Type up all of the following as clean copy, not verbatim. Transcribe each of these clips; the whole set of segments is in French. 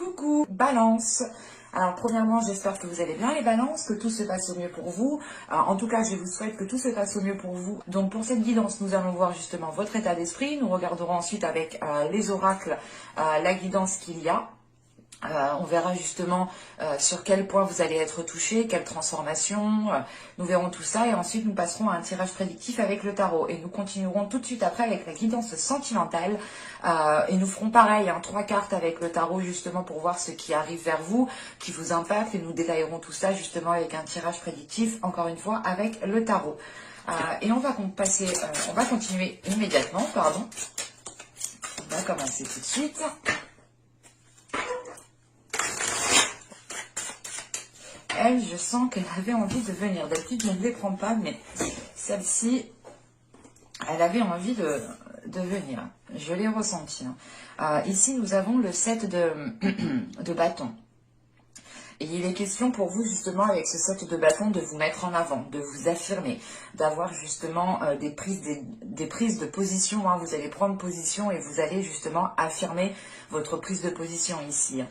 Coucou, Balance. Alors premièrement, j'espère que vous allez bien les balances, que tout se passe au mieux pour vous. En tout cas, je vous souhaite que tout se passe au mieux pour vous. Donc pour cette guidance, nous allons voir justement votre état d'esprit. Nous regarderons ensuite avec les oracles la guidance qu'il y a. On verra justement sur quel point vous allez être touché, quelle transformation, nous verrons tout ça et ensuite nous passerons à un tirage prédictif avec le tarot et nous continuerons tout de suite après avec la guidance sentimentale et nous ferons pareil, 3 cartes avec le tarot justement pour voir ce qui arrive vers vous, qui vous impacte et nous détaillerons tout ça justement avec un tirage prédictif encore une fois avec le tarot. Et on va continuer immédiatement, pardon. On va commencer tout de suite. Elle, je sens qu'elle avait envie de venir. D'habitude, je ne les prends pas, mais celle-ci, elle avait envie de venir. Je l'ai ressenti. Ici, nous avons le 7 de bâton. Et il est question pour vous, justement, avec ce 7 de bâton, de vous mettre en avant, de vous affirmer, d'avoir justement des prises de position. Vous allez prendre position et vous allez justement affirmer votre prise de position ici.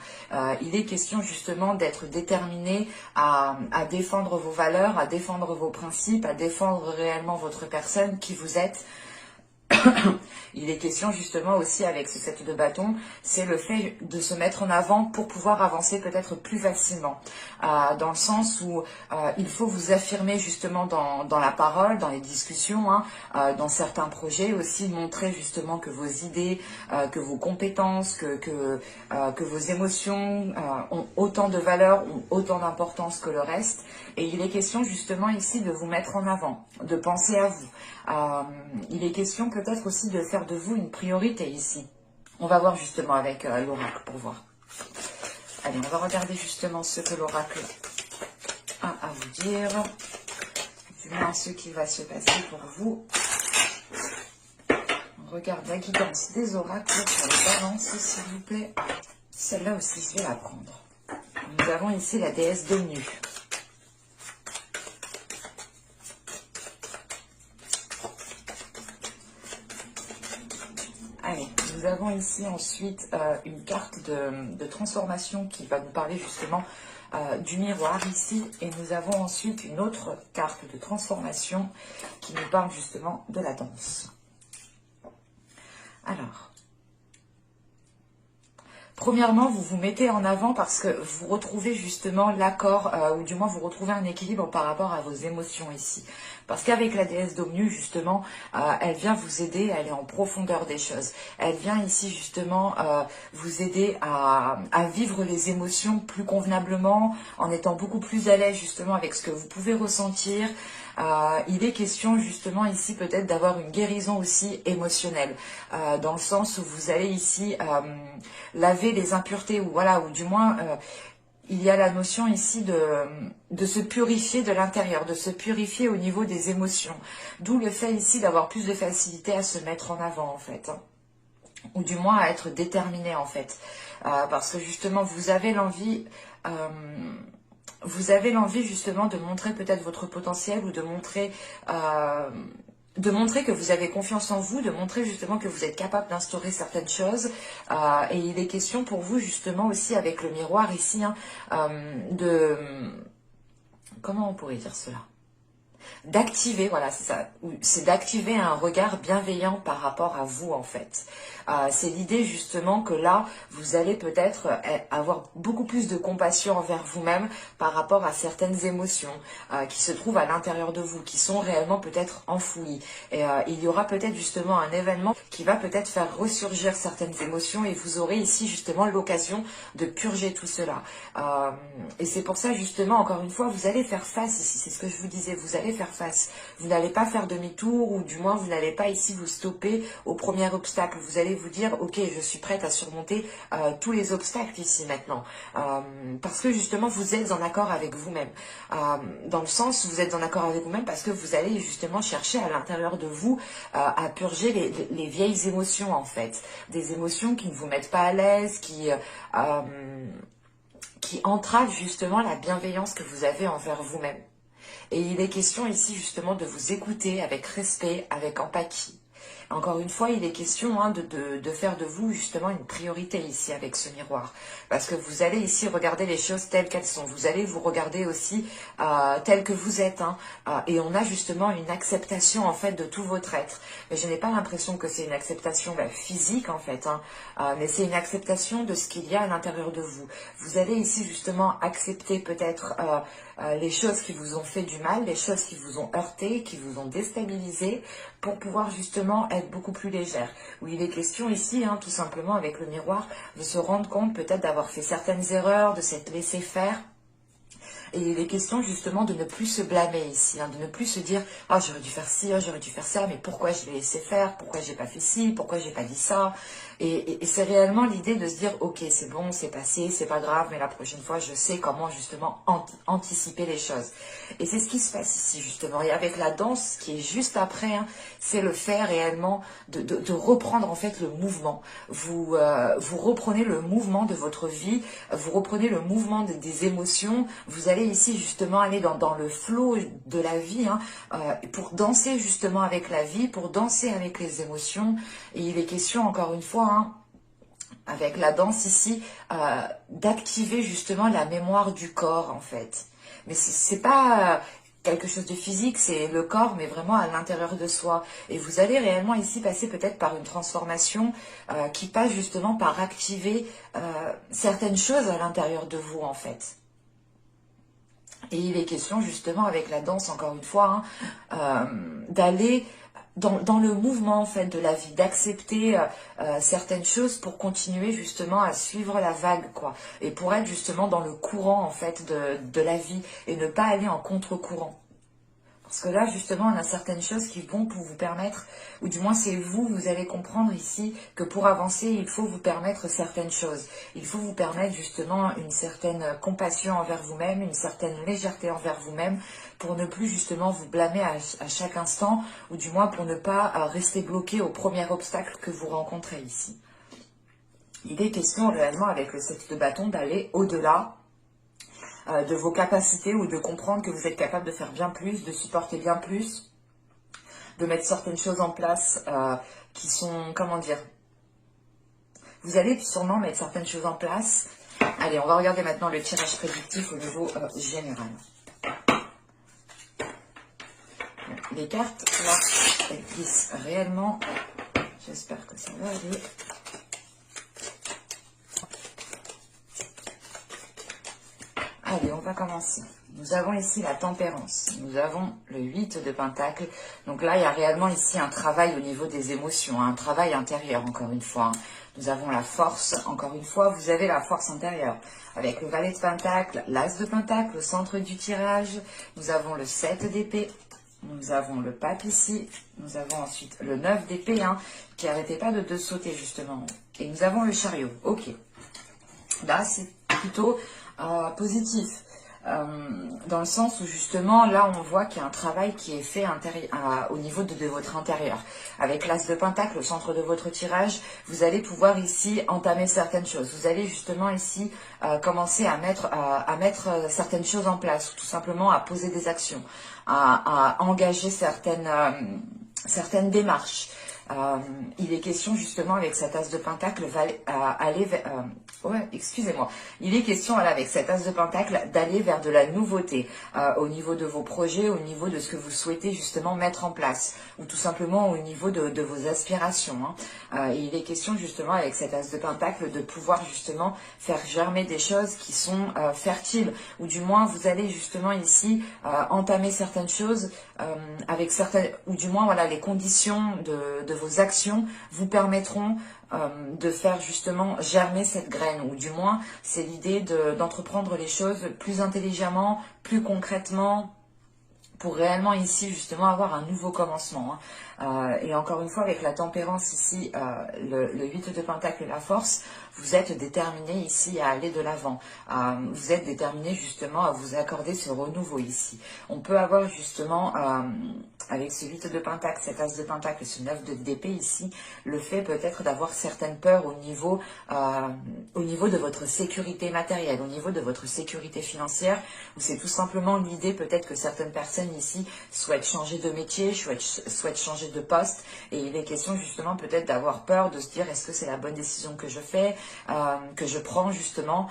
Il est question justement d'être déterminé à défendre vos valeurs, à défendre vos principes, à défendre réellement votre personne, qui vous êtes. Il est question justement aussi avec ce 7 de bâton, c'est le fait de se mettre en avant pour pouvoir avancer peut-être plus facilement. Dans le sens où il faut vous affirmer justement dans la parole, dans les discussions, dans certains projets aussi, montrer justement que vos idées, que vos compétences, que vos émotions ont autant de valeur, ont autant d'importance que le reste. Et il est question justement ici de vous mettre en avant, de penser à vous. Il est question peut-être aussi de faire de vous une priorité ici. On va voir justement avec l'oracle pour voir. Allez, on va regarder justement ce que l'oracle a à vous dire. Du moins ce qui va se passer pour vous. On regarde la guidance des oracles sur les balances, s'il vous plaît. Celle-là aussi, je vais la prendre. Nous avons ici la déesse d'Omnu. Allez, nous avons ici ensuite une carte de transformation qui va nous parler justement du miroir ici. Et nous avons ensuite une autre carte de transformation qui nous parle justement de la danse. Alors, premièrement, vous vous mettez en avant parce que vous retrouvez justement l'accord, ou du moins vous retrouvez un équilibre par rapport à vos émotions ici. Parce qu'avec la déesse d'Omnu, justement, elle vient vous aider, elle est en profondeur des choses. Elle vient ici justement vous aider à vivre les émotions plus convenablement, en étant beaucoup plus à l'aise justement avec ce que vous pouvez ressentir. Il est question justement ici peut-être d'avoir une guérison aussi émotionnelle, dans le sens où vous allez ici laver les impuretés, ou voilà, ou du moins il y a la notion ici de se purifier de l'intérieur, de se purifier au niveau des émotions. D'où le fait ici d'avoir plus de facilité à se mettre en avant en fait, ou du moins à être déterminé en fait, parce que justement vous avez l'envie justement de montrer peut-être votre potentiel, ou de montrer que vous avez confiance en vous, de montrer justement que vous êtes capable d'instaurer certaines choses. Et il est question pour vous justement aussi avec le miroir ici, comment on pourrait dire cela ? D'activer, voilà, c'est ça, c'est d'activer un regard bienveillant par rapport à vous en fait. C'est l'idée justement que là, vous allez peut-être avoir beaucoup plus de compassion envers vous-même par rapport à certaines émotions qui se trouvent à l'intérieur de vous, qui sont réellement peut-être enfouies. Et il y aura peut-être justement un événement qui va peut-être faire ressurgir certaines émotions et vous aurez ici justement l'occasion de purger tout cela. Et c'est pour ça justement, encore une fois, vous allez faire face ici, c'est ce que je vous disais, vous allez faire face. Vous n'allez pas faire demi-tour, ou du moins vous n'allez pas ici vous stopper au premier obstacle. Vous allez vous dire, ok, je suis prête à surmonter tous les obstacles ici maintenant. Parce que justement vous êtes en accord avec vous-même. Dans le sens où vous êtes en accord avec vous-même parce que vous allez justement chercher à l'intérieur de vous à purger les vieilles émotions en fait. Des émotions qui ne vous mettent pas à l'aise, qui entravent justement la bienveillance que vous avez envers vous-même. Et il est question ici justement de vous écouter avec respect, avec empathie. Encore une fois, il est question hein, de faire de vous justement une priorité ici avec ce miroir. Parce que vous allez ici regarder les choses telles qu'elles sont. Vous allez vous regarder aussi telles que vous êtes. Hein, et on a justement une acceptation en fait de tout votre être. Mais je n'ai pas l'impression que c'est une acceptation physique en fait. Hein, mais c'est une acceptation de ce qu'il y a à l'intérieur de vous. Vous allez ici justement accepter peut-être les choses qui vous ont fait du mal, les choses qui vous ont heurté, qui vous ont déstabilisé, pour pouvoir justement être beaucoup plus légère. Où il est question ici, hein, tout simplement avec le miroir, de se rendre compte peut-être d'avoir fait certaines erreurs, de s'être laissé faire. Et il est question justement de ne plus se blâmer ici, hein, de ne plus se dire « Ah, j'aurais dû faire ci, j'aurais dû faire ça, mais pourquoi je l'ai laissé faire? Pourquoi j'ai pas fait ci? Pourquoi j'ai pas dit ça ?» Et c'est réellement l'idée de se dire « Ok, c'est bon, c'est passé, c'est pas grave, mais la prochaine fois, je sais comment justement anticiper les choses. » Et c'est ce qui se passe ici justement. Et avec la danse qui est juste après, hein, c'est le fait réellement de reprendre en fait le mouvement. Vous reprenez le mouvement de votre vie, vous reprenez le mouvement des émotions, vous allez ici justement aller dans le flow de la vie, hein, pour danser justement avec la vie, pour danser avec les émotions. Et il est question encore une fois, hein, avec la danse ici, d'activer justement la mémoire du corps en fait. Mais c'est pas quelque chose de physique, c'est le corps, mais vraiment à l'intérieur de soi. Et vous allez réellement ici passer peut-être par une transformation qui passe justement par activer certaines choses à l'intérieur de vous en fait. Et il est question justement avec la danse, encore une fois, hein, d'aller dans le mouvement en fait de la vie, d'accepter certaines choses pour continuer justement à suivre la vague, quoi. Et pour être justement dans le courant en fait de la vie et ne pas aller en contre-courant. Parce que là, justement, on a certaines choses qui vont pour vous permettre, ou du moins c'est vous allez comprendre ici que pour avancer, il faut vous permettre certaines choses. Il faut vous permettre justement une certaine compassion envers vous-même, une certaine légèreté envers vous-même, pour ne plus justement vous blâmer à chaque instant, ou du moins pour ne pas rester bloqué au premier obstacle que vous rencontrez ici. Il est question réellement avec le 7 de bâton d'aller au-delà de vos capacités ou de comprendre que vous êtes capable de faire bien plus, de supporter bien plus, de mettre certaines choses en place qui sont, comment dire, vous allez sûrement mettre certaines choses en place. Allez, on va regarder maintenant le tirage prédictif au niveau général. Les cartes, là, elles glissent réellement. J'espère que ça va aller. Allez, on va commencer. Nous avons ici la tempérance. Nous avons le 8 de pentacle. Donc là, il y a réellement ici un travail au niveau des émotions, un travail intérieur, encore une fois. Nous avons la force. Encore une fois, vous avez la force intérieure. Avec le valet de pentacle, l'as de pentacle au centre du tirage. Nous avons le 7 d'épée. Nous avons le pape ici. Nous avons ensuite le 9 d'épée, hein, qui n'arrêtait pas de sauter, justement. Et nous avons le chariot. Ok. Là, c'est plutôt positif. Dans le sens où justement là on voit qu'il y a un travail qui est fait au niveau de votre intérieur. Avec l'as de pentacle au centre de votre tirage, vous allez pouvoir ici entamer certaines choses. Vous allez justement ici commencer à mettre certaines choses en place, ou tout simplement à poser des actions, à engager certaines démarches. Il est question justement avec cet as de pentacle aller vers... excusez-moi. Il est question avec cet as de pentacle d'aller vers de la nouveauté au niveau de vos projets, au niveau de ce que vous souhaitez justement mettre en place, ou tout simplement au niveau de vos aspirations. Hein. Et il est question justement avec cet as de pentacle de pouvoir justement faire germer des choses qui sont fertiles, ou du moins vous allez justement ici entamer certaines choses avec certaines, ou du moins voilà, les conditions de vos actions vous permettront de faire justement germer cette graine, ou du moins c'est l'idée d'entreprendre les choses plus intelligemment, plus concrètement, pour réellement ici justement avoir un nouveau commencement. Hein. Et encore une fois avec la tempérance ici, le 8 de pentacle et la force, vous êtes déterminé ici à aller de l'avant. Vous êtes déterminé justement à vous accorder ce renouveau ici. On peut avoir justement avec ce 8 de Pentacle, cet As de Pentacle et ce 9 d'épée ici, le fait peut-être d'avoir certaines peurs au niveau de votre sécurité matérielle, au niveau de votre sécurité financière, ou c'est tout simplement l'idée peut-être que certaines personnes ici souhaitent changer de métier, souhaitent changer de poste, et il est question justement peut-être d'avoir peur, de se dire est-ce que c'est la bonne décision que je fais, que je prends justement.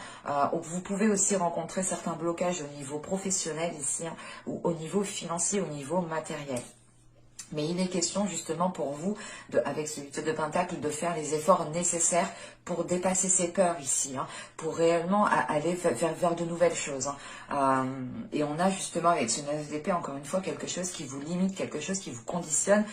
Vous pouvez aussi rencontrer certains blocages au niveau professionnel ici, hein, ou au niveau financier, au niveau matériel. Mais il est question justement pour vous, avec ce 8 de Pentacle, de faire les efforts nécessaires pour dépasser ces peurs ici, hein, pour réellement aller vers de nouvelles choses. Hein. Et on a justement avec ce 9 d'épée, encore une fois, quelque chose qui vous limite, quelque chose qui vous conditionne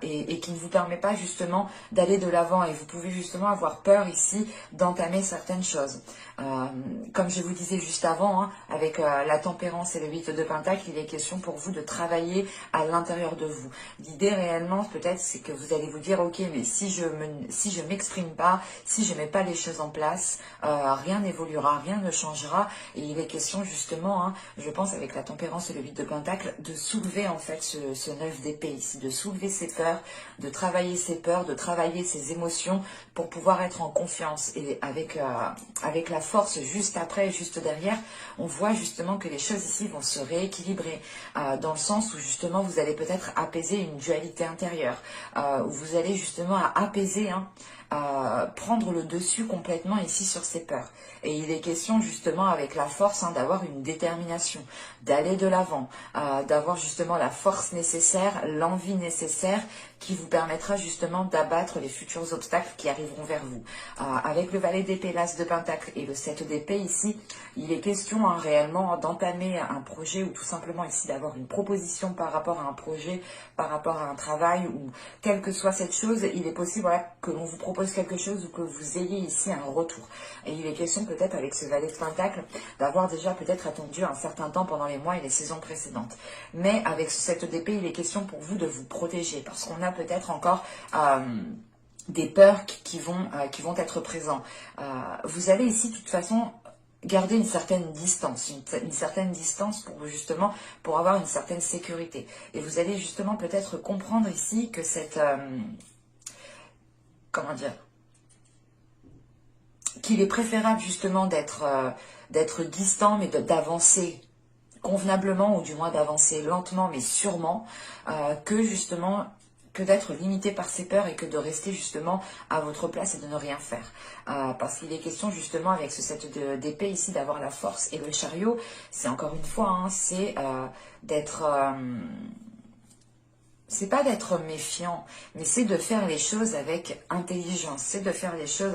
et qui ne vous permet pas justement d'aller de l'avant. Et vous pouvez justement avoir peur ici d'entamer certaines choses. Comme je vous disais juste avant, hein, avec la tempérance et le 8 de Pentacle, il est question pour vous de travailler à l'intérieur de vous. L'idée réellement, peut-être, c'est que vous allez vous dire, ok, mais si je m'exprime pas, si je mets pas les choses en place, rien n'évoluera, rien ne changera. Et il est question justement, hein, je pense, avec la tempérance et le 8 de Pentacle, de soulever en fait ce 9 d'épée ici, de soulever ses peurs, de travailler ses peurs, de travailler ses émotions pour pouvoir être en confiance. Et avec la force juste après, juste derrière, on voit justement que les choses ici vont se rééquilibrer dans le sens où justement vous allez peut-être apaiser une dualité intérieure, où vous allez justement apaiser, hein, prendre le dessus complètement ici sur ces peurs. Et il est question justement avec la force, hein, d'avoir une détermination, d'aller de l'avant, d'avoir justement la force nécessaire, l'envie nécessaire qui vous permettra justement d'abattre les futurs obstacles qui arriveront vers vous. Avec le valet d'épée, l'as de pentacle et le 7 d'épée ici, il est question, hein, réellement d'entamer un projet ou tout simplement ici d'avoir une proposition par rapport à un projet, par rapport à un travail ou quelle que soit cette chose, il est possible, voilà, que l'on vous propose quelque chose ou que vous ayez ici un retour. Et il est question peut-être avec ce valet de pentacle d'avoir déjà peut-être attendu un certain temps pendant les mois et les saisons précédentes. Mais avec ce 7 d'épée, il est question pour vous de vous protéger parce qu'on a peut-être encore des peurs qui vont être présents. Vous allez ici de toute façon garder une certaine distance, une certaine distance pour avoir une certaine sécurité. Et vous allez justement peut-être comprendre ici que cette comment dire, qu'il est préférable justement d'être distant, mais d'avancer convenablement, ou du moins d'avancer lentement, mais sûrement, que d'être limité par ses peurs et que de rester justement à votre place et de ne rien faire. Parce qu'il est question justement avec ce 7 d'épée ici d'avoir la force. Et le chariot, c'est encore une fois, hein, c'est d'être... c'est pas d'être méfiant, mais c'est de faire les choses avec intelligence, c'est de faire les choses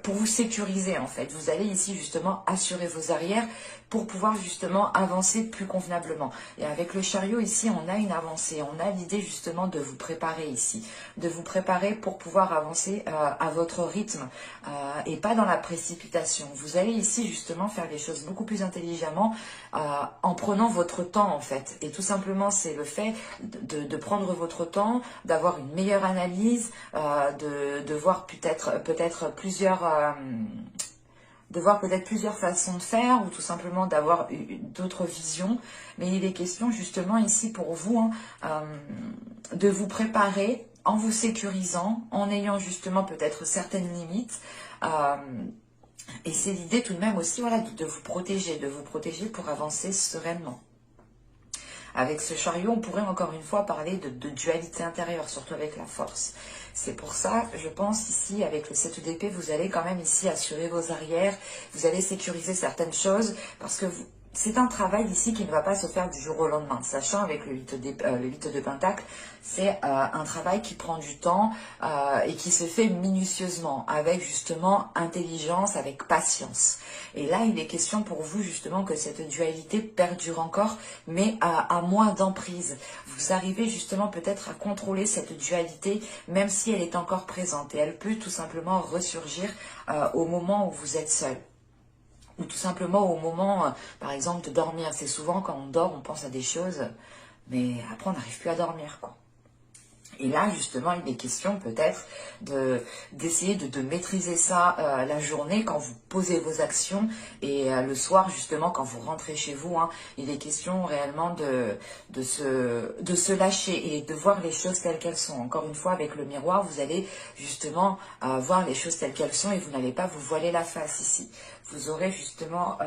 pour vous sécuriser en fait. Vous allez ici justement assurer vos arrières pour pouvoir justement avancer plus convenablement. Et avec le chariot ici, on a une avancée, on a l'idée justement de vous préparer ici, de vous préparer pour pouvoir avancer à votre rythme et pas dans la précipitation. Vous allez ici justement faire les choses beaucoup plus intelligemment en prenant votre temps en fait. Et tout simplement, c'est le fait de prendre votre temps, d'avoir une meilleure analyse, de voir peut-être plusieurs... de voir peut-être plusieurs façons de faire ou tout simplement d'avoir d'autres visions. Mais il est question justement ici pour vous, hein, de vous préparer en vous sécurisant, en ayant justement peut-être certaines limites. Et c'est l'idée tout de même aussi, voilà, de vous protéger pour avancer sereinement. Avec ce chariot, on pourrait encore une fois parler de dualité intérieure, surtout avec la force. C'est pour ça, je pense ici, avec le 7 d'épée, vous allez quand même ici assurer vos arrières, vous allez sécuriser certaines choses, parce que c'est un travail ici qui ne va pas se faire du jour au lendemain. Sachant avec le 8 de pentacle, c'est un travail qui prend du temps et qui se fait minutieusement, avec justement intelligence, avec patience. Et là, il est question pour vous justement que cette dualité perdure encore, mais à moins d'emprise. Vous arrivez justement peut-être à contrôler cette dualité, même si elle est encore présente. Et elle peut tout simplement ressurgir au moment où vous êtes seul. Ou tout simplement au moment, par exemple, de dormir. C'est souvent quand on dort, on pense à des choses, mais après on n'arrive plus à dormir, quoi. Et là, justement, il est question peut-être d'essayer de maîtriser ça la journée quand vous posez vos actions et le soir, justement, quand vous rentrez chez vous. Hein, il est question réellement de se lâcher et de voir les choses telles qu'elles sont. Encore une fois, avec le miroir, vous allez justement voir les choses telles qu'elles sont et vous n'allez pas vous voiler la face ici. Vous aurez justement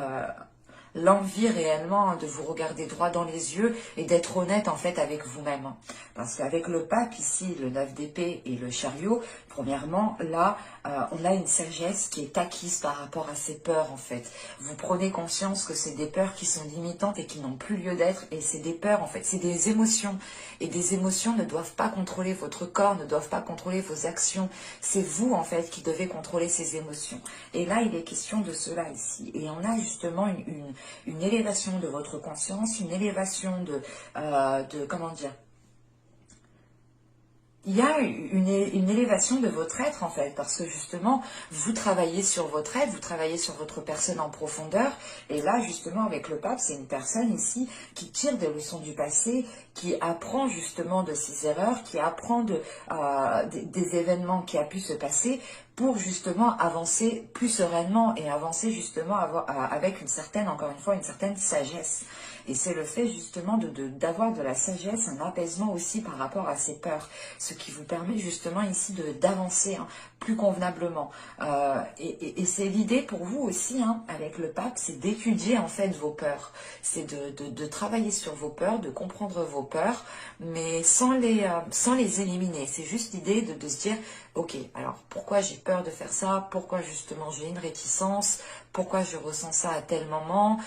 l'envie réellement de vous regarder droit dans les yeux et d'être honnête en fait avec vous-même. Parce qu'avec le pape ici, le 9 d'épée et le chariot, premièrement, là, on a une sagesse qui est acquise par rapport à ces peurs en fait. Vous prenez conscience que c'est des peurs qui sont limitantes et qui n'ont plus lieu d'être, et c'est des peurs en fait, c'est des émotions. Et des émotions ne doivent pas contrôler votre corps, ne doivent pas contrôler vos actions. C'est vous en fait qui devez contrôler ces émotions. Et là, il est question de cela ici. Et on a justement une élévation de votre conscience, une élévation comment dire, il y a une élévation de votre être en fait, parce que justement, vous travaillez sur votre être, vous travaillez sur votre personne en profondeur, et là justement avec le pape, c'est une personne ici qui tire des leçons du passé, qui apprend justement de ses erreurs, qui apprend des événements qui a pu se passer, pour justement avancer plus sereinement et avancer justement avec une certaine, encore une fois, une certaine sagesse. Et c'est le fait justement d'avoir de la sagesse, un apaisement aussi par rapport à ces peurs, ce qui vous permet justement ici d'avancer hein, plus convenablement. Et c'est l'idée pour vous aussi, hein, avec le pape, c'est d'étudier en fait vos peurs, c'est de travailler sur vos peurs, de comprendre vos peurs, mais sans les éliminer. C'est juste l'idée de se dire, ok, alors pourquoi j'ai peur de faire ça, pourquoi justement j'ai une réticence, pourquoi je ressens ça à tel moment,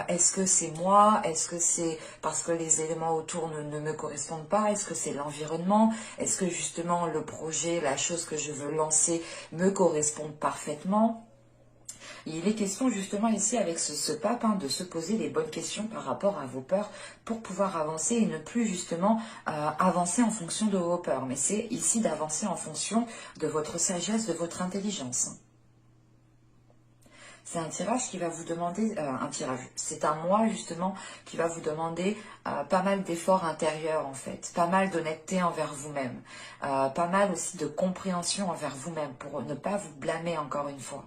est-ce que c'est moi, est-ce que c'est parce que les éléments autour ne me correspondent pas, est-ce que c'est l'environnement, est-ce que justement le projet, la chose que je veux lancer me correspond parfaitement. Il est question justement ici avec ce pape hein, de se poser les bonnes questions par rapport à vos peurs pour pouvoir avancer et ne plus justement avancer en fonction de vos peurs. Mais c'est ici d'avancer en fonction de votre sagesse, de votre intelligence. C'est un tirage qui va vous demander, c'est un mois justement qui va vous demander pas mal d'efforts intérieurs en fait, pas mal d'honnêteté envers vous-même, pas mal aussi de compréhension envers vous-même pour ne pas vous blâmer encore une fois.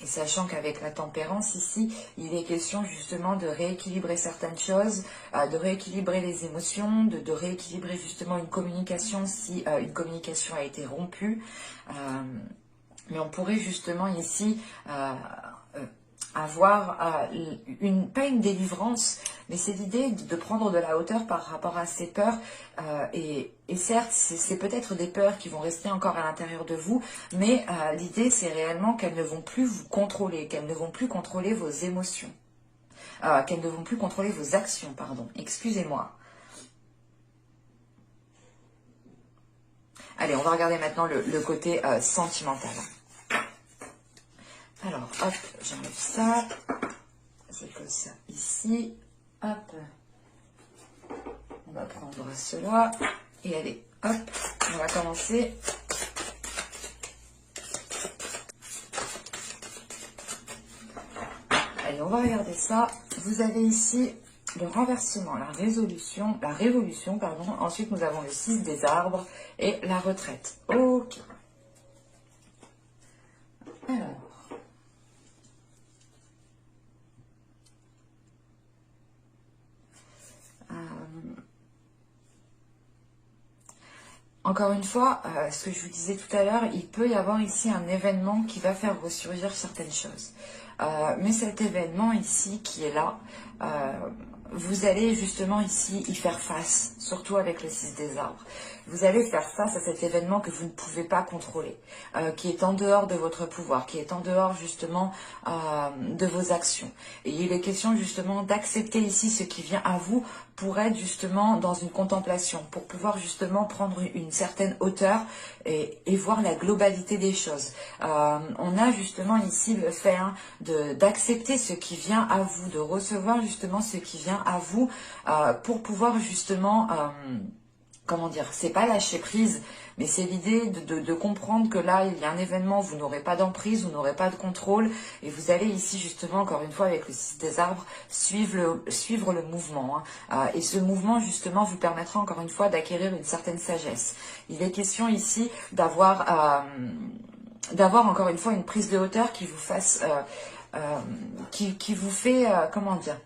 Et sachant qu'avec la tempérance ici, il est question justement de rééquilibrer certaines choses, de rééquilibrer les émotions, de rééquilibrer justement une communication si une communication a été rompue. Mais on pourrait justement ici avoir pas une délivrance, mais c'est l'idée de prendre de la hauteur par rapport à ces peurs. Et certes, c'est peut-être des peurs qui vont rester encore à l'intérieur de vous, mais l'idée c'est réellement qu'elles ne vont plus vous contrôler, qu'elles ne vont plus contrôler vos émotions, qu'elles ne vont plus contrôler vos actions, pardon, excusez-moi. Allez, on va regarder maintenant le côté sentimental. Alors, hop, j'enlève ça. Je pose ça ici. Hop. On va prendre cela. Et allez, hop, on va commencer. Allez, on va regarder ça. Vous avez ici le renversement, la révolution, pardon. Ensuite, nous avons le 6 des arbres et la retraite. Ok. Alors. Encore une fois, ce que je vous disais tout à l'heure, il peut y avoir ici un événement qui va faire ressurgir certaines choses. Mais cet événement ici qui est là, vous allez justement ici y faire face, surtout avec le 6 des arbres. Vous allez faire face à cet événement que vous ne pouvez pas contrôler, qui est en dehors de votre pouvoir, qui est en dehors justement de vos actions. Et il est question justement d'accepter ici ce qui vient à vous pour être justement dans une contemplation, pour pouvoir justement prendre une certaine hauteur et voir la globalité des choses. On a justement ici le fait hein, d'accepter ce qui vient à vous, de recevoir justement ce qui vient à vous pour pouvoir justement comment dire, c'est pas lâcher prise, mais c'est l'idée de comprendre que là, il y a un événement, vous n'aurez pas d'emprise, vous n'aurez pas de contrôle, et vous allez ici, justement, encore une fois, avec le 6 des arbres, suivre le mouvement. Et ce mouvement, justement, vous permettra, encore une fois, d'acquérir une certaine sagesse. Il est question ici d'avoir encore une fois, une prise de hauteur qui vous fasse... qui vous fait... comment dire,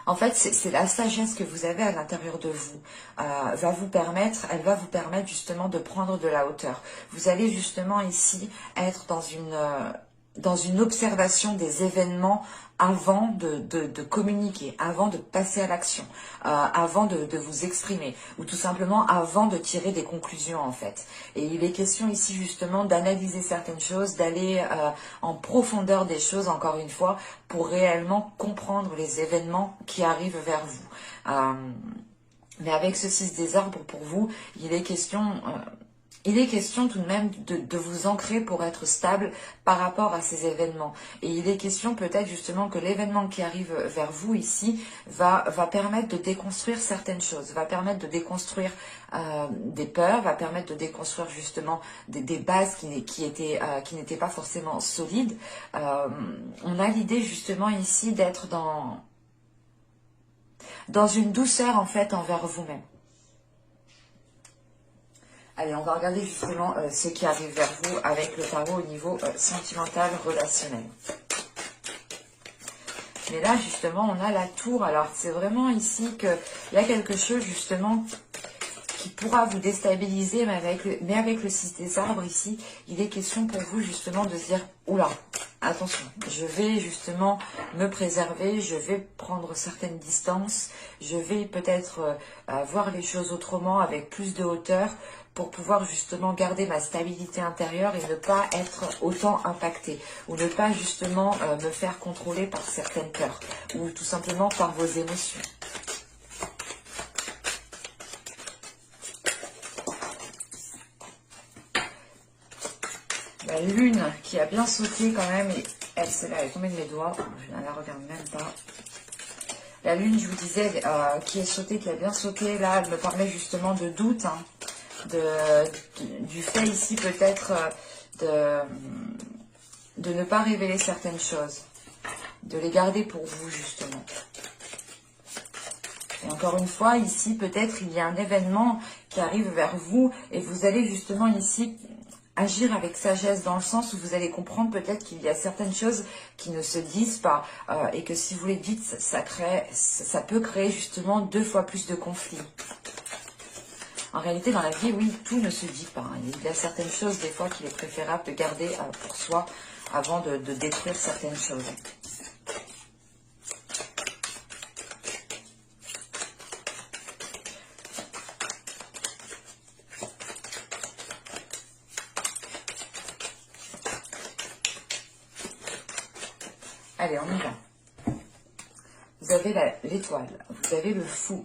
en fait, c'est la sagesse que vous avez à l'intérieur de vous, elle va vous permettre justement de prendre de la hauteur. Vous allez justement ici être dans une observation des événements avant de communiquer, avant de passer à l'action, avant de vous exprimer, ou tout simplement avant de tirer des conclusions en fait. Et il est question ici justement d'analyser certaines choses, d'aller en profondeur des choses encore une fois, pour réellement comprendre les événements qui arrivent vers vous. Mais avec ce 6 des arbres pour vous, il est question tout de même de vous ancrer pour être stable par rapport à ces événements. Et il est question peut-être justement que l'événement qui arrive vers vous ici va permettre de déconstruire certaines choses, va permettre de déconstruire des peurs, va permettre de déconstruire justement des bases qui n'étaient pas forcément solides. On a l'idée justement ici d'être dans une douceur en fait envers vous-même. Allez, on va regarder justement ce qui arrive vers vous avec le tarot au niveau sentimental, relationnel. Mais là, justement, on a la tour. Alors, c'est vraiment ici qu'il y a quelque chose, justement, qui pourra vous déstabiliser, mais avec le 6 des arbres ici, il est question pour vous, justement, de se dire, oula, attention, je vais justement me préserver, je vais prendre certaines distances, je vais peut-être voir les choses autrement, avec plus de hauteur, pour pouvoir justement garder ma stabilité intérieure et ne pas être autant impactée, ou ne pas justement me faire contrôler par certaines peurs, ou tout simplement par vos émotions. La lune qui a bien sauté quand même, et elle, celle-là, elle est tombée de mes doigts, je ne la regarde même pas. La lune, je vous disais, qui est sautée, qui a bien sauté, là, elle me parlait justement de doute, hein, du fait ici peut-être de ne pas révéler certaines choses, de les garder pour vous justement. Et encore une fois, ici peut-être il y a un événement qui arrive vers vous et vous allez justement ici agir avec sagesse, dans le sens où vous allez comprendre peut-être qu'il y a certaines choses qui ne se disent pas et que si vous les dites, ça peut créer justement 2 fois plus de conflits. En réalité, dans la vie, oui, tout ne se dit pas. Il y a certaines choses, des fois, qu'il est préférable de garder pour soi avant de détruire certaines choses. Allez, on y va. Vous avez l'étoile, vous avez le fou,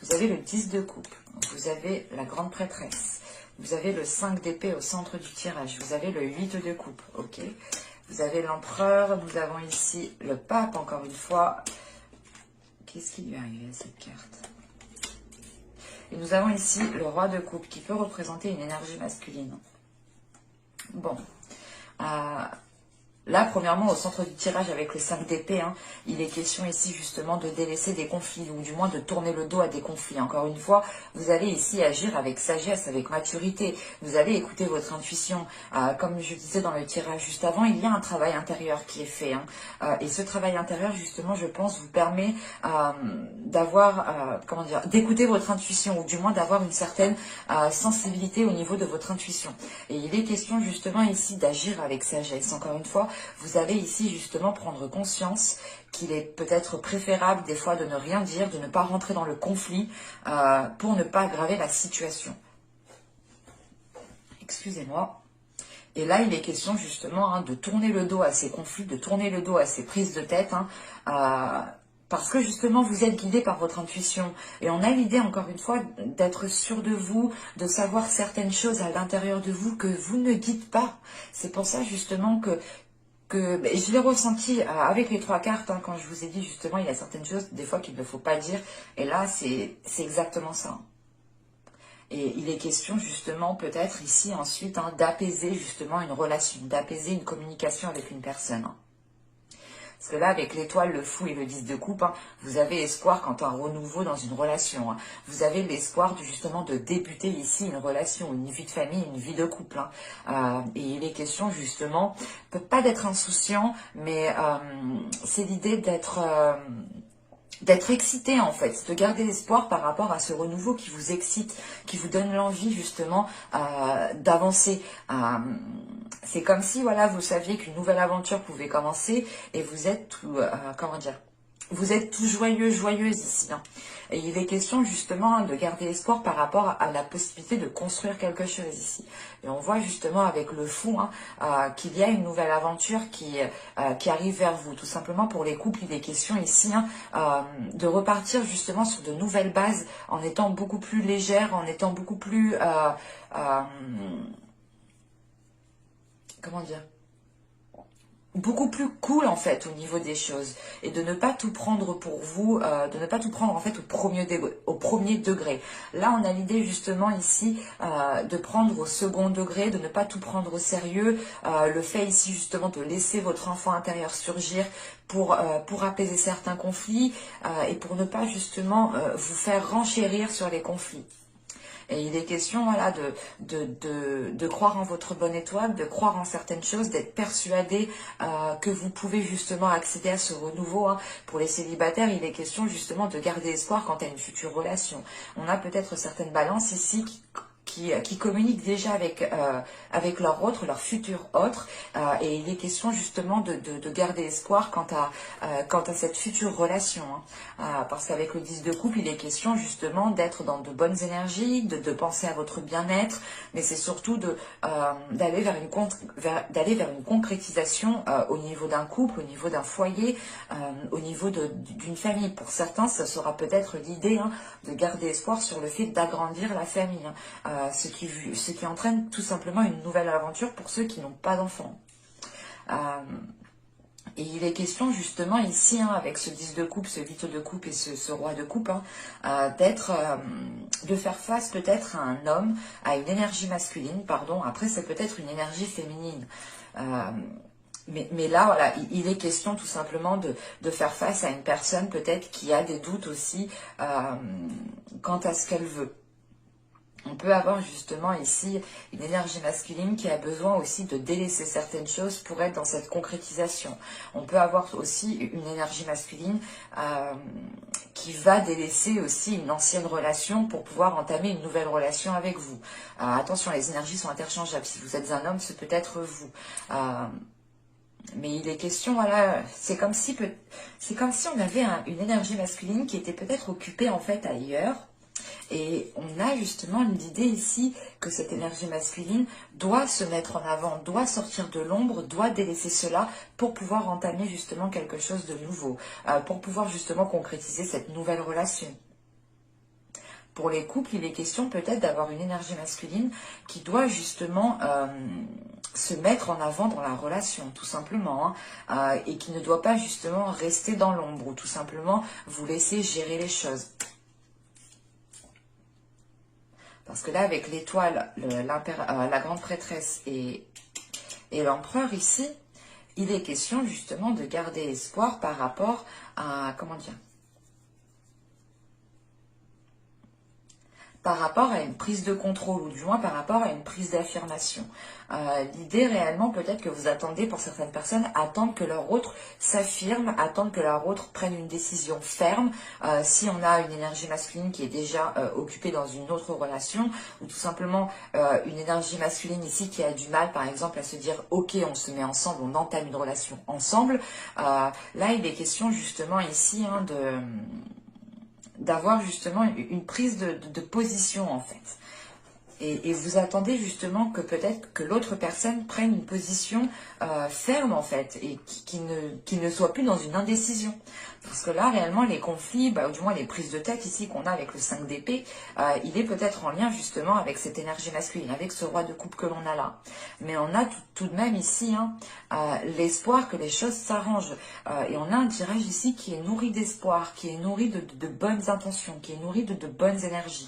vous avez le 10 de coupe, vous avez la grande prêtresse, vous avez le 5 d'épée au centre du tirage, vous avez le 8 de coupe, ok. Vous avez l'empereur, nous avons ici le pape, encore une fois. Qu'est-ce qui lui est arrivé à cette carte? Et nous avons ici le roi de coupe, qui peut représenter une énergie masculine. Bon. Là, premièrement, au centre du tirage avec le 5 d'épée, hein, il est question ici justement de délaisser des conflits, ou du moins de tourner le dos à des conflits. Encore une fois, vous allez ici agir avec sagesse, avec maturité. Vous allez écouter votre intuition. Comme je disais dans le tirage juste avant, il y a un travail intérieur qui est fait. Hein, et ce travail intérieur, justement, je pense, vous permet d'écouter votre intuition, ou du moins d'avoir une certaine sensibilité au niveau de votre intuition. Et il est question justement ici d'agir avec sagesse. Encore une fois, vous allez ici justement prendre conscience qu'il est peut-être préférable des fois de ne rien dire, de ne pas rentrer dans le conflit pour ne pas aggraver la situation. Excusez-moi. Et là, il est question justement de tourner le dos à ces conflits, de tourner le dos à ces prises de tête, parce que justement, vous êtes guidé par votre intuition. Et on a l'idée, encore une fois, d'être sûr de vous, de savoir certaines choses à l'intérieur de vous que vous ne dites pas. C'est pour ça justement que que ben, je l'ai ressenti avec les 3 cartes, hein, quand je vous ai dit justement, il y a certaines choses des fois qu'il ne faut pas dire, et là c'est exactement ça. Et il est question justement peut-être ici ensuite, hein, d'apaiser justement une relation, d'apaiser une communication avec une personne, hein. Parce que là, avec l'étoile, le fou et le 10 de coupe, hein, vous avez espoir quant à un renouveau dans une relation, hein. Vous avez l'espoir justement de débuter ici une relation, une vie de famille, une vie de couple, hein. Et il est question justement, peut pas d'être insouciant, mais c'est l'idée d'être excité en fait, de garder l'espoir par rapport à ce renouveau qui vous excite, qui vous donne l'envie justement d'avancer. C'est comme si voilà, vous saviez qu'une nouvelle aventure pouvait commencer et vous êtes tout, comment dire, vous êtes tout joyeux, joyeuse ici, hein. Et il est question justement, hein, de garder espoir par rapport à la possibilité de construire quelque chose ici. Et on voit justement avec le fou, hein, qu'il y a une nouvelle aventure qui arrive vers vous. Tout simplement pour les couples, il est question ici, hein, de repartir justement sur de nouvelles bases en étant beaucoup plus légère, en étant beaucoup plus... comment dire, beaucoup plus cool en fait au niveau des choses, et de ne pas tout prendre pour vous, de ne pas tout prendre en fait au premier degré. Là on a l'idée justement ici de prendre au second degré, de ne pas tout prendre au sérieux, le fait ici justement de laisser votre enfant intérieur surgir pour apaiser certains conflits, et pour ne pas justement vous faire renchérir sur les conflits. Et il est question voilà, de croire en votre bonne étoile, de croire en certaines choses, d'être persuadé que vous pouvez justement accéder à ce renouveau, hein. Pour les célibataires, il est question justement de garder espoir quant à une future relation. On a peut-être certaines balances ici qui communiquent déjà avec leur autre, leur futur autre, et il est question justement de garder espoir quant à cette future relation, hein. Parce qu'avec le 10 de coupe, il est question justement d'être dans de bonnes énergies, de penser à votre bien-être, mais c'est surtout d'aller vers une concrétisation au niveau d'un couple, au niveau d'un foyer, au niveau d'une famille. Pour certains, ça sera peut-être l'idée, hein, de garder espoir sur le fait d'agrandir la famille, hein. Ce qui entraîne tout simplement une nouvelle aventure pour ceux qui n'ont pas d'enfants. Et il est question justement ici, hein, avec ce 10 de coupe, ce 8 de coupe et ce roi de coupe, hein, de faire face peut-être à un homme, à une énergie masculine, pardon, après c'est peut-être une énergie féminine. Mais là, voilà, il est question tout simplement de faire face à une personne peut-être qui a des doutes aussi quant à ce qu'elle veut. On peut avoir justement ici une énergie masculine qui a besoin aussi de délaisser certaines choses pour être dans cette concrétisation. On peut avoir aussi une énergie masculine qui va délaisser aussi une ancienne relation pour pouvoir entamer une nouvelle relation avec vous. Attention, les énergies sont interchangeables. Si vous êtes un homme, c'est peut-être vous. Mais il est question, voilà, c'est comme si on avait une énergie masculine qui était peut-être occupée en fait ailleurs. Et on a justement l'idée ici que cette énergie masculine doit se mettre en avant, doit sortir de l'ombre, doit délaisser cela pour pouvoir entamer justement quelque chose de nouveau, pour pouvoir justement concrétiser cette nouvelle relation. Pour les couples, il est question peut-être d'avoir une énergie masculine qui doit justement se mettre en avant dans la relation, tout simplement, hein, et qui ne doit pas justement rester dans l'ombre ou tout simplement vous laisser gérer les choses. Parce que là, avec l'étoile, la grande prêtresse et l'empereur ici, il est question justement de garder espoir par rapport à, comment dire, par rapport à une prise de contrôle, ou du moins par rapport à une prise d'affirmation. L'idée réellement, peut-être que vous attendez, pour certaines personnes, attendre que leur autre s'affirme, attendre que leur autre prenne une décision ferme. Si on a une énergie masculine qui est déjà occupée dans une autre relation, ou tout simplement une énergie masculine ici qui a du mal, par exemple, à se dire « Ok, on se met ensemble, on entame une relation ensemble », là, il est question justement ici, hein, d'avoir justement une prise de position en fait. Et vous attendez justement que peut-être que l'autre personne prenne une position ferme en fait et qui ne soit plus dans une indécision. Parce que là réellement les conflits, ou du moins les prises de tête ici qu'on a avec le 5 d'épée, il est peut-être en lien justement avec cette énergie masculine, avec ce roi de coupe que l'on a là. Mais on a tout de même ici l'espoir que les choses s'arrangent. Et on a un tirage ici qui est nourri d'espoir, qui est nourri de bonnes intentions, qui est nourri de bonnes énergies.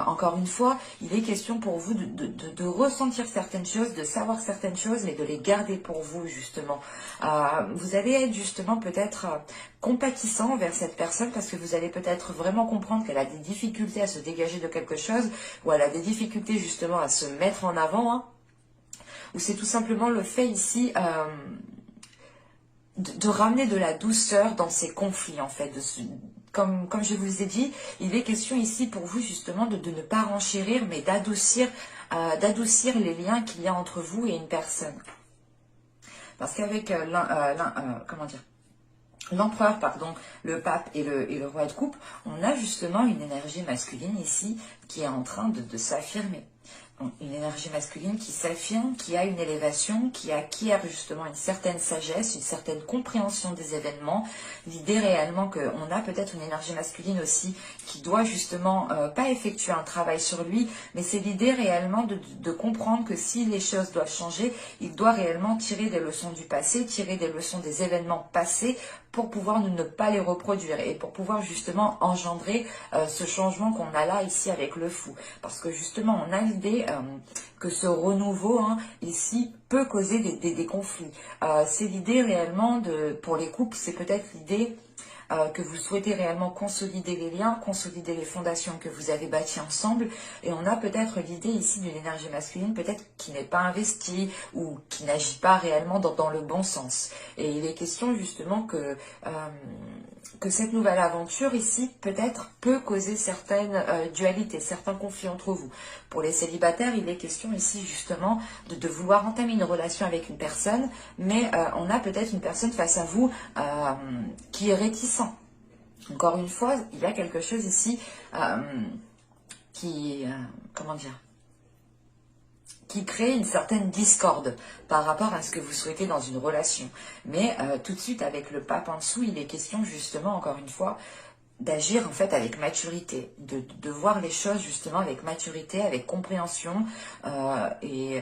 Encore une fois, il est question pour vous de ressentir certaines choses, de savoir certaines choses, mais de les garder pour vous, justement. Vous allez être justement peut-être compatissant envers cette personne parce que vous allez peut-être vraiment comprendre qu'elle a des difficultés à se dégager de quelque chose ou elle a des difficultés justement à se mettre en avant. Ou c'est tout simplement le fait ici de ramener de la douceur dans ces conflits, en fait, comme je vous ai dit, il est question ici pour vous justement de ne pas renchérir, mais d'adoucir les liens qu'il y a entre vous et une personne. Parce qu'avec comment dire, l'empereur, pardon, le pape et le roi de coupe, on a justement une énergie masculine ici qui est en train de s'affirmer. Une énergie masculine qui s'affirme, qui a une élévation, qui acquiert justement une certaine sagesse, une certaine compréhension des événements. L'idée réellement qu'on a peut-être une énergie masculine aussi qui doit justement pas effectuer un travail sur lui, mais c'est l'idée réellement de comprendre que si les choses doivent changer, il doit réellement tirer des leçons du passé, tirer des leçons des événements passés pour pouvoir ne pas les reproduire et pour pouvoir justement engendrer ce changement qu'on a là ici avec le fou. Parce que justement on a l'idée que ce renouveau ici peut causer des conflits. C'est l'idée réellement pour les couples, c'est peut-être l'idée que vous souhaitez réellement consolider les liens, consolider les fondations que vous avez bâties ensemble. Et on a peut-être l'idée ici d'une énergie masculine, peut-être qui n'est pas investie ou qui n'agit pas réellement dans le bon sens. Et il est question justement que cette nouvelle aventure ici, peut-être, peut causer certaines dualités, certains conflits entre vous. Pour les célibataires, il est question ici justement de vouloir entamer une relation avec une personne, mais on a peut-être une personne face à vous qui est réticent. Encore une fois, il y a quelque chose ici comment dire, qui crée une certaine discorde par rapport à ce que vous souhaitez dans une relation. Mais tout de suite, avec le pape en dessous, il est question justement, encore une fois, d'agir en fait avec maturité, de voir les choses justement avec maturité, avec compréhension et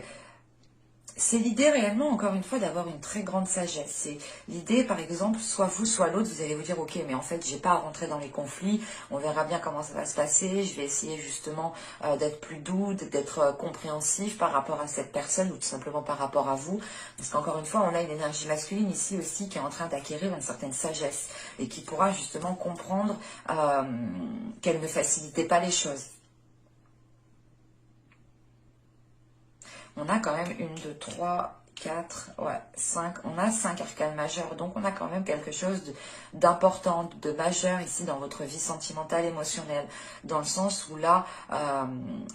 c'est l'idée réellement, encore une fois, d'avoir une très grande sagesse. C'est l'idée, par exemple, soit vous, soit l'autre, vous allez vous dire, ok, mais en fait, j'ai pas à rentrer dans les conflits, on verra bien comment ça va se passer, je vais essayer justement d'être plus doux, d'être compréhensif par rapport à cette personne ou tout simplement par rapport à vous. Parce qu'encore une fois, on a une énergie masculine ici aussi qui est en train d'acquérir une certaine sagesse et qui pourra justement comprendre qu'elle ne facilitait pas les choses. On a quand même 1, 2, 3, 4, 5. On a 5 arcanes majeures. Donc, on a quand même quelque chose d'important, de majeur ici dans votre vie sentimentale, émotionnelle. Dans le sens où là,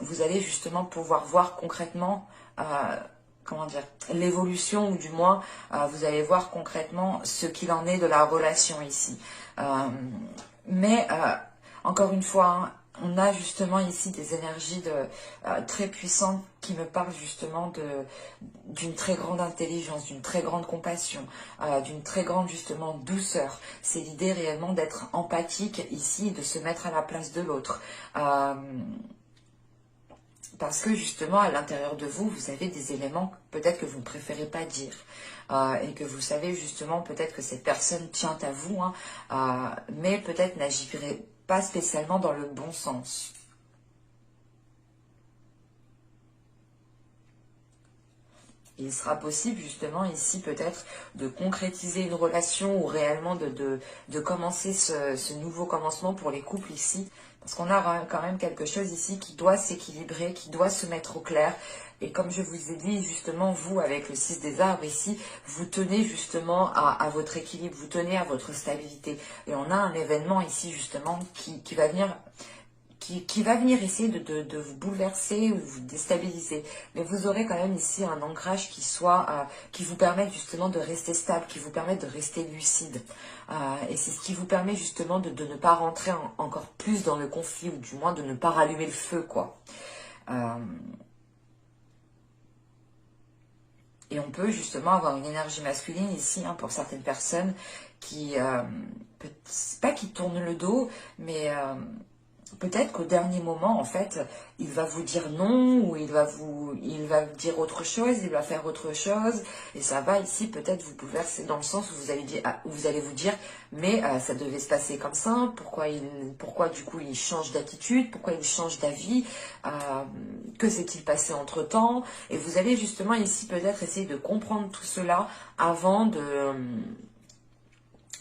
vous allez justement pouvoir voir concrètement, comment dire, l'évolution ou du moins, vous allez voir concrètement ce qu'il en est de la relation ici. Mais, encore une fois, on a justement ici des énergies très puissantes qui me parlent justement d'une très grande intelligence, d'une très grande compassion, d'une très grande justement douceur. C'est l'idée réellement d'être empathique ici et de se mettre à la place de l'autre. Parce que justement à l'intérieur de vous, vous avez des éléments peut-être que vous ne préférez pas dire. Et que vous savez justement peut-être que cette personne tient à vous, mais peut-être n'agirait pas spécialement dans le bon sens. Il sera possible justement ici peut-être de concrétiser une relation ou réellement de commencer ce nouveau commencement pour les couples ici. Parce qu'on a quand même quelque chose ici qui doit s'équilibrer, qui doit se mettre au clair. Et comme je vous ai dit, justement, vous, avec le 6 des arbres ici, vous tenez justement à votre équilibre, vous tenez à votre stabilité. Et on a un événement ici, justement, qui va venir... Qui va venir essayer de vous bouleverser ou de vous déstabiliser. Mais vous aurez quand même ici un ancrage qui vous permette justement de rester stable, qui vous permette de rester lucide. Et c'est ce qui vous permet justement de ne pas rentrer encore plus dans le conflit, ou du moins de ne pas rallumer le feu, quoi. Et on peut justement avoir une énergie masculine ici, hein, pour certaines personnes qui, pas qui tournent le dos, mais peut-être qu'au dernier moment, en fait, il va vous dire non, ou il va dire autre chose, il va faire autre chose, et ça va ici peut-être vous bouleverser dans le sens où vous allez vous dire, mais ça devait se passer comme ça, pourquoi du coup il change d'attitude, pourquoi il change d'avis, que s'est-il passé entre temps, et vous allez justement ici peut-être essayer de comprendre tout cela avant de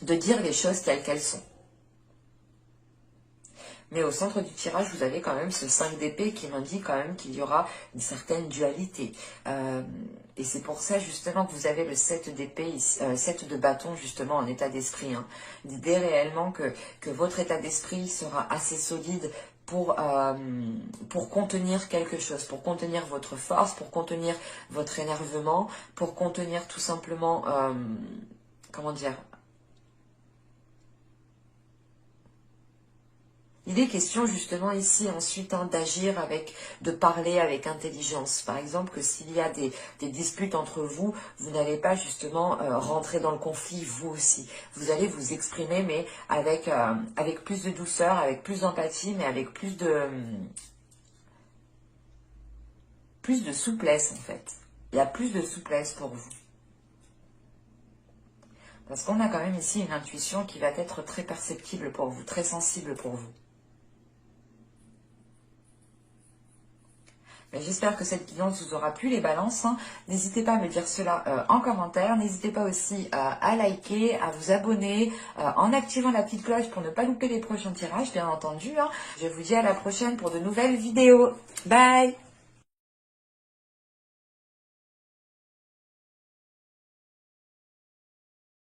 dire les choses telles qu'elles sont. Mais au centre du tirage, vous avez quand même ce 5 d'épée qui m'indique quand même qu'il y aura une certaine dualité. Et c'est pour ça justement que vous avez le 7 d'épée, 7 de bâton justement en état d'esprit. Hein. L'idée réellement que votre état d'esprit sera assez solide pour contenir quelque chose, pour contenir votre force, pour contenir votre énervement, pour contenir tout simplement, comment dire, il est question justement ici ensuite, hein, d'agir de parler avec intelligence. Par exemple, que s'il y a des disputes entre vous, vous n'allez pas justement rentrer dans le conflit vous aussi. Vous allez vous exprimer, mais avec plus de douceur, avec plus d'empathie, mais avec plus de souplesse en fait. Il y a plus de souplesse pour vous. Parce qu'on a quand même ici une intuition qui va être très perceptible pour vous, très sensible pour vous. J'espère que cette guidance vous aura plu, les balances. Hein. N'hésitez pas à me dire cela en commentaire. N'hésitez pas aussi à liker, à vous abonner, en activant la petite cloche pour ne pas louper les prochains tirages, bien entendu. Hein. Je vous dis à la prochaine pour de nouvelles vidéos. Bye!